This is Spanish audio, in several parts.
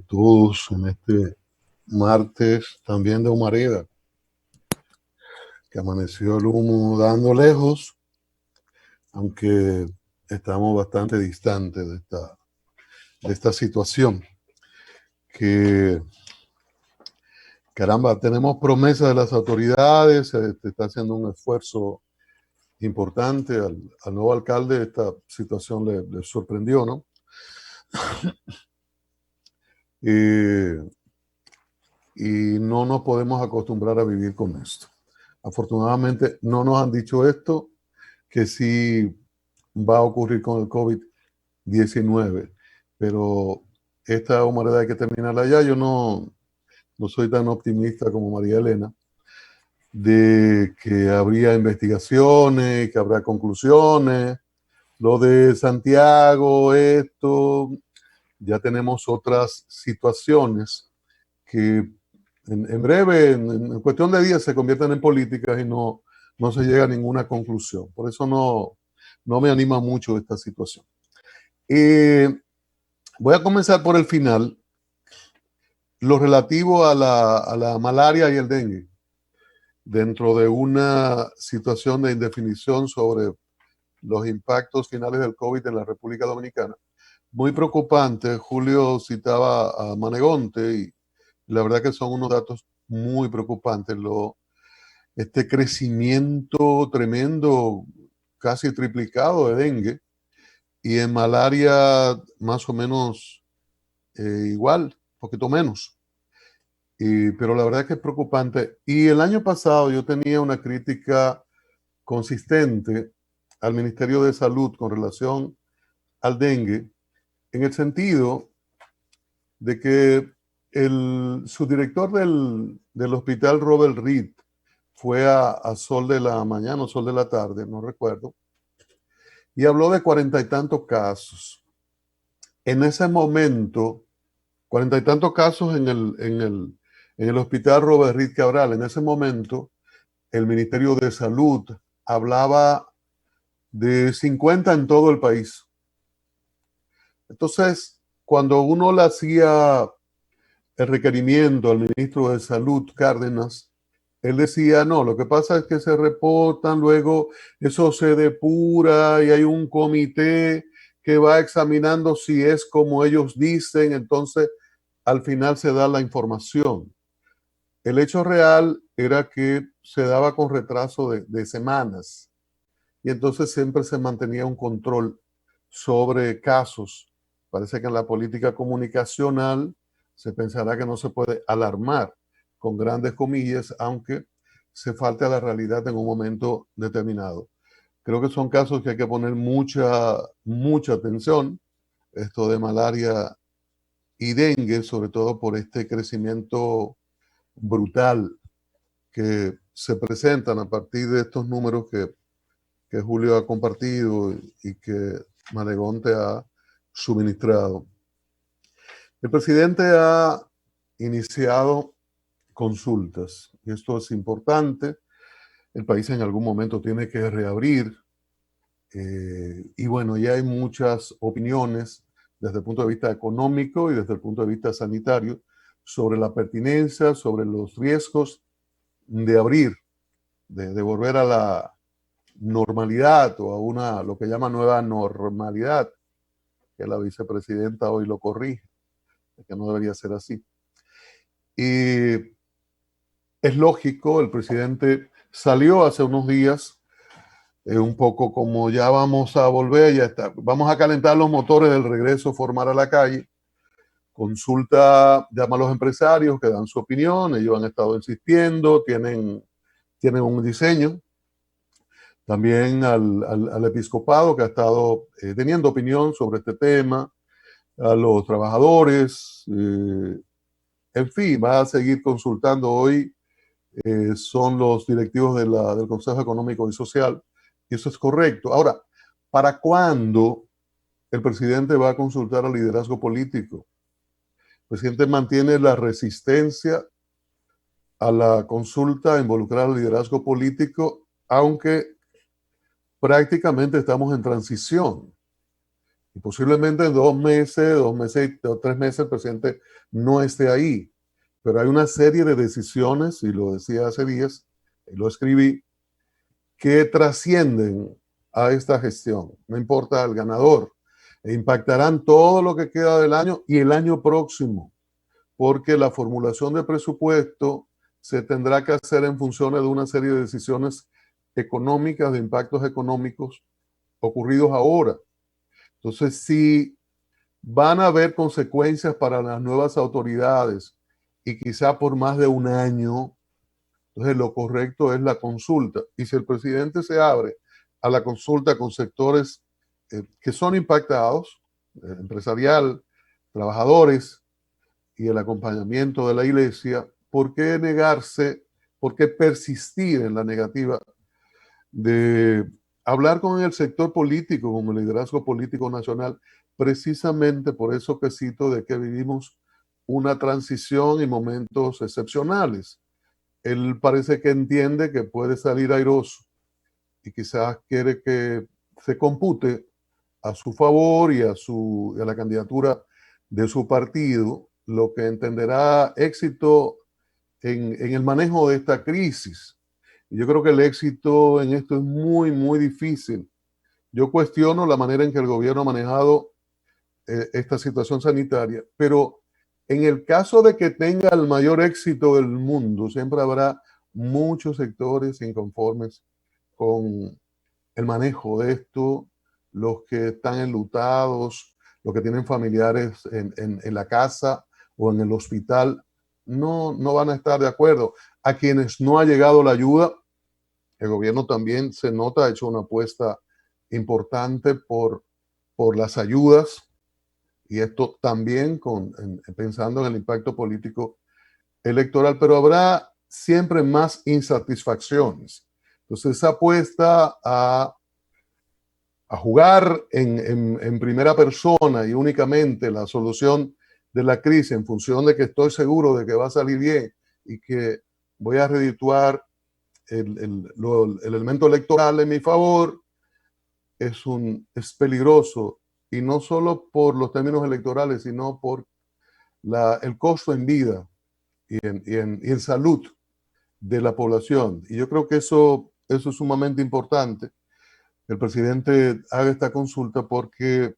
todos en este martes también de humareda, que amaneció el humo dando lejos, aunque estamos bastante distantes de esta situación. Que caramba, tenemos promesas de las autoridades, se está haciendo un esfuerzo importante al nuevo alcalde. Esta situación le sorprendió, ¿no? Eh, y no nos podemos acostumbrar a vivir con esto. Afortunadamente no nos han dicho esto, que sí va a ocurrir con el COVID-19, pero esta humareda hay que terminarla ya. Yo no soy tan optimista como María Elena de que habría investigaciones, que habrá conclusiones. Lo de Santiago, esto, ya tenemos otras situaciones que en breve, en cuestión de días, se convierten en políticas y no se llega a ninguna conclusión. Por eso no me anima mucho esta situación. Eh, Voy a comenzar por el final, lo relativo a la malaria y el dengue, dentro de una situación de indefinición sobre los impactos finales del COVID en la República Dominicana. Muy preocupante. Julio citaba a Manegonte y la verdad que son unos datos muy preocupantes. Este crecimiento tremendo, casi triplicado de dengue, y en malaria más o menos igual, un poquito menos. Pero la verdad es que es preocupante. Y el año pasado yo tenía una crítica consistente al Ministerio de Salud con relación al dengue, en el sentido de que el subdirector del hospital Robert Reed fue a Sol de la Mañana o Sol de la Tarde, no recuerdo, y habló de 40 y tantos casos. En ese momento, 40 y tantos casos en el hospital Robert Reed Cabral. En ese momento, el Ministerio de Salud hablaba de 50 en todo el país. Entonces, cuando uno le hacía el requerimiento al ministro de Salud, Cárdenas, él decía, no, lo que pasa es que se reportan, luego eso se depura y hay un comité que va examinando si es como ellos dicen, entonces al final se da la información. El hecho real era que se daba con retraso de semanas y entonces siempre se mantenía un control sobre casos. Parece que en la política comunicacional se pensará que no se puede alarmar con grandes comillas, aunque se falte a la realidad en un momento determinado. Creo que son casos que hay que poner mucha atención, esto de malaria y dengue, sobre todo por este crecimiento brutal que se presentan a partir de estos números que Julio ha compartido y que Manegonte ha suministrado. El presidente ha iniciado consultas y esto es importante. El país en algún momento tiene que reabrir y bueno, ya hay muchas opiniones desde el punto de vista económico y desde el punto de vista sanitario sobre la pertinencia, sobre los riesgos de abrir, de volver a la normalidad o a lo que llama nueva normalidad, que la vicepresidenta hoy lo corrige, que no debería ser así. Y es lógico, el presidente salió hace unos días un poco como ya vamos a volver, ya está, vamos a calentar los motores del regreso formal a la calle. Consulta, llama a los empresarios que dan su opinión, ellos han estado insistiendo, tienen un diseño. También al episcopado que ha estado teniendo opinión sobre este tema, a los trabajadores, en fin, va a seguir consultando hoy. Son los directivos del Consejo Económico y Social, y eso es correcto. Ahora, ¿para cuándo el presidente va a consultar al liderazgo político? El presidente mantiene la resistencia a la consulta, a involucrar al liderazgo político, aunque prácticamente estamos en transición. Y posiblemente en 2 meses, 2 meses o 3 meses el presidente no esté ahí. Pero hay una serie de decisiones, y lo decía hace días, y lo escribí, que trascienden a esta gestión. No importa el ganador. E impactarán todo lo que queda del año y el año próximo, porque la formulación de presupuesto se tendrá que hacer en función de una serie de decisiones económicas, de impactos económicos ocurridos ahora. Entonces, si van a haber consecuencias para las nuevas autoridades y quizá por más de un año, entonces lo correcto es la consulta. Y si el presidente se abre a la consulta con sectores que son impactados, empresarial, trabajadores y el acompañamiento de la iglesia, ¿por qué negarse, por qué persistir en la negativa de hablar con el sector político, con el liderazgo político nacional, precisamente por eso que cito de que vivimos una transición y momentos excepcionales? Él parece que entiende que puede salir airoso y quizás quiere que se compute a su favor y a la candidatura de su partido, lo que entenderá éxito en el manejo de esta crisis. Y yo creo que el éxito en esto es muy, muy difícil. Yo cuestiono la manera en que el gobierno ha manejado esta situación sanitaria, pero en el caso de que tenga el mayor éxito del mundo, siempre habrá muchos sectores inconformes con el manejo de esto, los que están enlutados, los que tienen familiares en la casa o en el hospital, no van a estar de acuerdo. A quienes no ha llegado la ayuda, el gobierno también se nota, ha hecho una apuesta importante por las ayudas, y esto también pensando en el impacto político electoral, pero habrá siempre más insatisfacciones. Entonces, esa apuesta a jugar en primera persona y únicamente la solución de la crisis en función de que estoy seguro de que va a salir bien y que voy a redituar el elemento electoral en mi favor, es peligroso, y no solo por los términos electorales, sino por el costo en vida y en salud de la población. Y yo creo que eso es sumamente importante, que el presidente haga esta consulta, porque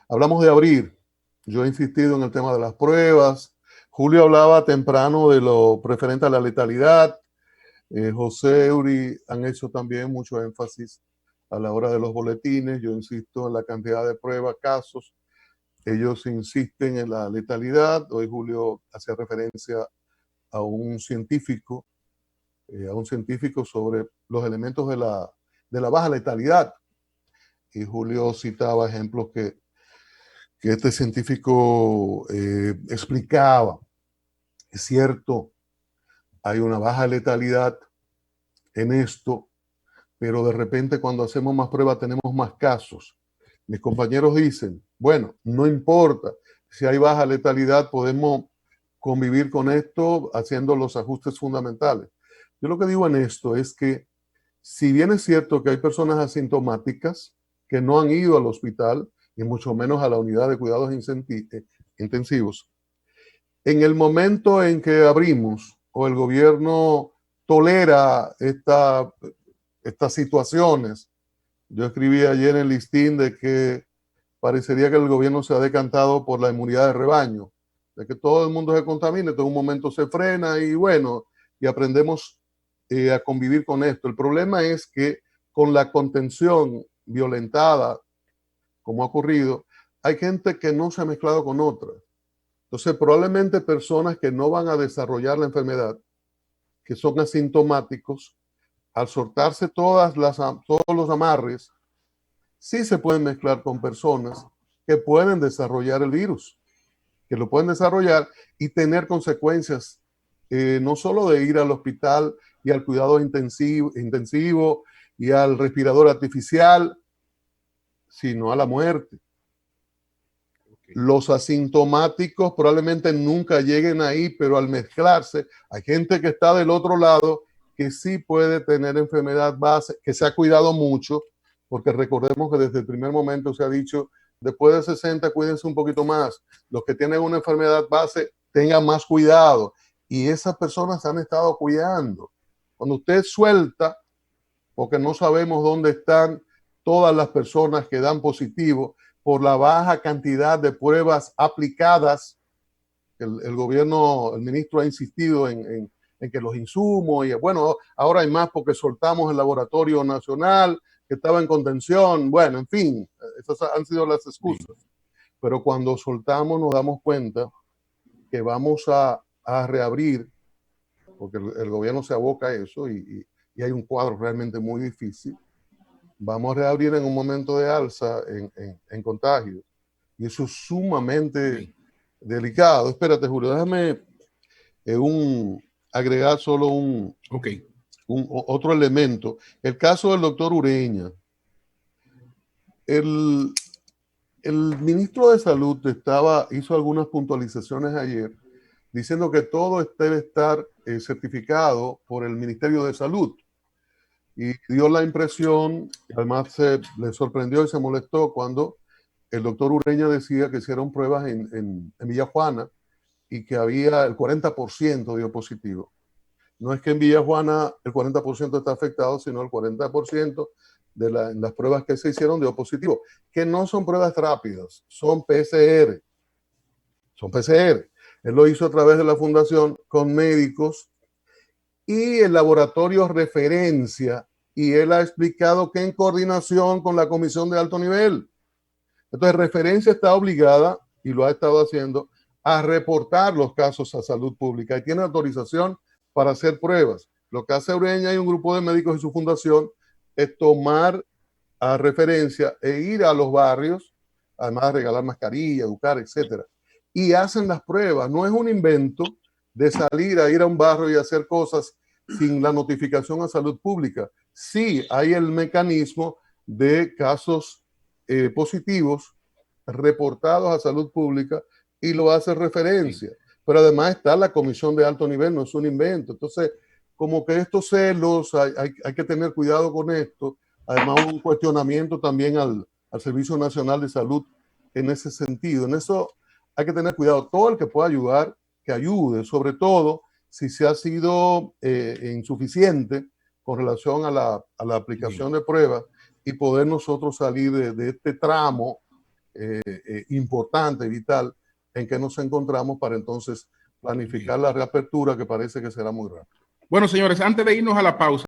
hablamos de abrir. Yo he insistido en el tema de las pruebas. Julio hablaba temprano de lo preferente a la letalidad. José Eury han hecho también mucho énfasis a la hora de los boletines. Yo insisto en la cantidad de pruebas, casos. Ellos insisten en la letalidad. Hoy Julio hacía referencia a un científico sobre los elementos de la baja letalidad. Y Julio citaba ejemplos que este científico explicaba. Es cierto, hay una baja letalidad en esto, pero de repente cuando hacemos más pruebas tenemos más casos. Mis compañeros dicen, bueno, no importa, si hay baja letalidad podemos convivir con esto haciendo los ajustes fundamentales. Yo lo que digo en esto es que, si bien es cierto que hay personas asintomáticas que no han ido al hospital y mucho menos a la unidad de cuidados intensivos, en el momento en que abrimos o el gobierno tolera estas situaciones, yo escribí ayer en el listín de que parecería que el gobierno se ha decantado por la inmunidad de rebaño, de que todo el mundo se contamine, en un momento se frena y bueno, y aprendemos a convivir con esto. El problema es que con la contención violentada, como ha ocurrido, hay gente que no se ha mezclado con otras. Entonces, probablemente personas que no van a desarrollar la enfermedad, que son asintomáticos, al soltarse todos los amarres, sí se pueden mezclar con personas que pueden desarrollar el virus, que lo pueden desarrollar y tener consecuencias, no solo de ir al hospital y al cuidado intensivo y al respirador artificial, sino a la muerte. Los asintomáticos probablemente nunca lleguen ahí, pero al mezclarse, hay gente que está del otro lado que sí puede tener enfermedad base, que se ha cuidado mucho, porque recordemos que desde el primer momento se ha dicho, después de 60, cuídense un poquito más. Los que tienen una enfermedad base, tengan más cuidado. Y esas personas se han estado cuidando. Cuando usted suelta, porque no sabemos dónde están todas las personas que dan positivo por la baja cantidad de pruebas aplicadas. El gobierno, el ministro ha insistido en que los insumos, y bueno, ahora hay más porque soltamos el laboratorio nacional que estaba en contención. Bueno, en fin, esas han sido las excusas. Pero cuando soltamos nos damos cuenta que vamos a reabrir, porque el gobierno se aboca a eso y hay un cuadro realmente muy difícil. Vamos a reabrir en un momento de alza en contagios. Y eso es sumamente delicado. Espérate, Julio, déjame agregar solo otro elemento. El caso del doctor Ureña. El ministro de Salud hizo algunas puntualizaciones ayer diciendo que todo debe estar certificado por el Ministerio de Salud. Y dio la impresión, además le sorprendió y se molestó cuando el doctor Ureña decía que hicieron pruebas en Villajuana y que había el 40% dio positivo. No es que en Villajuana el 40% está afectado, sino el 40% de las pruebas que se hicieron dio positivo, que no son pruebas rápidas, son PCR. Son PCR. Él lo hizo a través de la fundación con médicos y el laboratorio referencia, y él ha explicado que en coordinación con la comisión de alto nivel. Entonces, referencia está obligada, y lo ha estado haciendo, a reportar los casos a salud pública y tiene autorización para hacer pruebas. Lo que hace Ureña y un grupo de médicos y su fundación es tomar a referencia e ir a los barrios, además de regalar mascarilla, educar, etcétera, y hacen las pruebas. No es un invento de salir a ir a un barrio y hacer cosas sin la notificación a salud pública. Sí, hay el mecanismo de casos positivos reportados a salud pública y lo hace referencia. Sí. Pero además está la comisión de alto nivel, no es un invento. Entonces, como que estos celos, hay que tener cuidado con esto. Además, un cuestionamiento también al Servicio Nacional de Salud en ese sentido. En eso hay que tener cuidado. Todo el que pueda ayudar, que ayude, sobre todo si se ha sido insuficiente con relación a la aplicación de pruebas y poder nosotros salir de este tramo importante, vital, en que nos encontramos para entonces planificar la reapertura que parece que será muy rápida. Bueno, señores, antes de irnos a la pausa,